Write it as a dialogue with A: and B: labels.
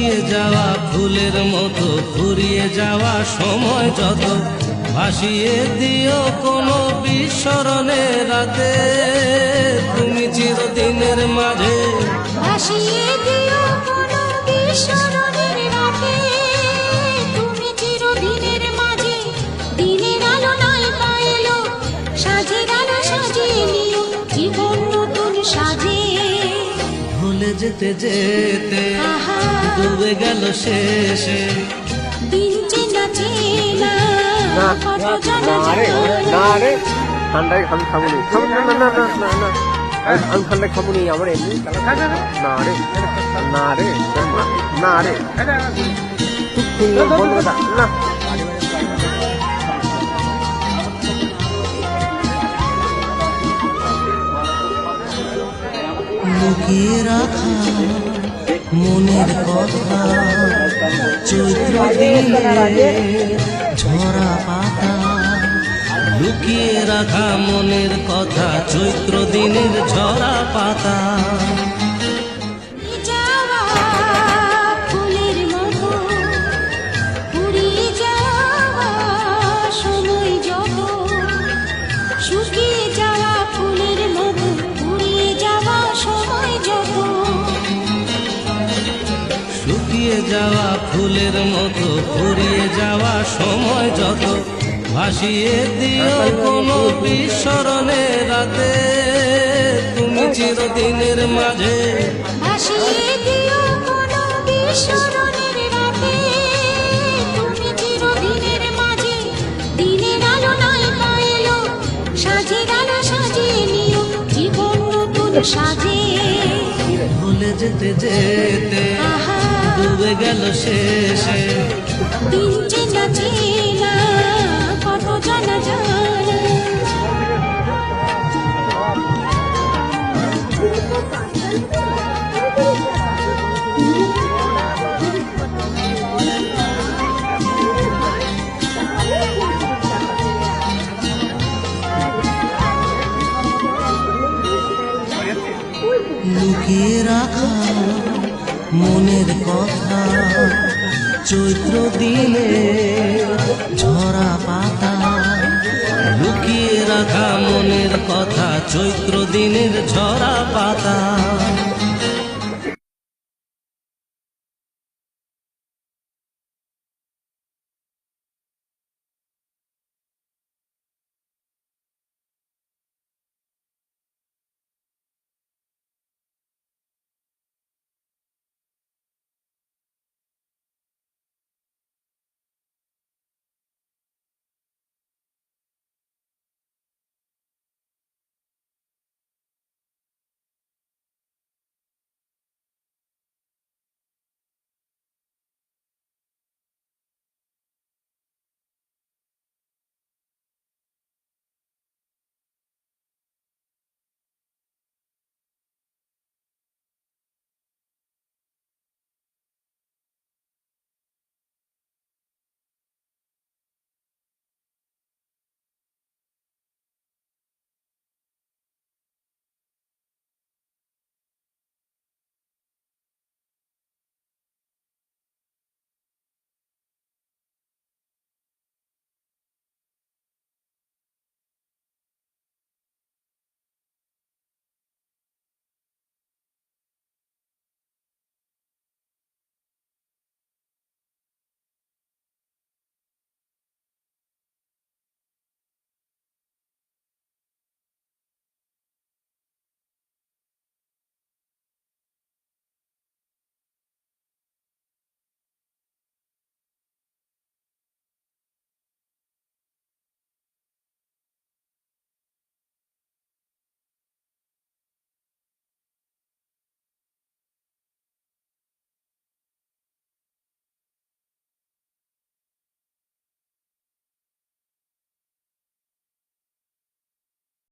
A: শুকিয়ে যাওয়া ফুলের মতো ফুরিয়ে যাওয়া সময় যত ভাসিয়ে দিও কোনো বিস্মরণের রাতে তুমি চিরদিনের মাঝে
B: ভাসিয়ে দিও কোনো বিস্মরণের রাতে তুমি চিরদিনের মাঝে দিনের আলো নাই পাইলো সাজের আলো সাজিয়ে নিও জীবন নতুন সাজে
A: ভুলে যেতে যেতে ডুবে গেল শেষে
B: দিন চেনা চেনা কত জানা
C: না রে ঠান্ডায় আমি খাবো নি আমি ঠান্ডায় খাবো নি আমার এমনি না রে না রে না রে বন্ধ কথা না
A: লুকিয়ে রাখা মনের কথা চৈত্র দিনে ঝরা পাতা লুকিয়ে রাখা মনের কথা চৈত্র দিনের ঝরা পাতা
B: যাওয়া ফুলের মতো পুড়িয়ে যাওয়া সময় যত শুকিয়ে যাওয়া ফুলের মতো পুড়িয়ে যাওয়া সময় যত
A: শুকিয়ে যাওয়া ফুলের মতো ফুরিয়ে যাওয়া সময় যত ভাসিয়ে দিও কোনো বিস্মরণের রাতে তুমি চিরদিনের মাঝে
B: ভাসিয়ে দিও কোনো বিস্মরণের রাতে তুমি চিরদিনের মাঝে দিনের আলো নাই পাইলো সাজের আলো সাজিয়ে নিও জীবন নতুন সাজে
A: ভুলে যেতে যেতে ডুবে গেল শেষে
B: দিন চেনা চেনা কত জানা জানা
A: লুকিয়ে রাখা মনের কথা চৈত্র দিনে ঝরা পাতা লুকিয়ে রাখা মনের কথা চৈত্র দিনের ঝরা পাতা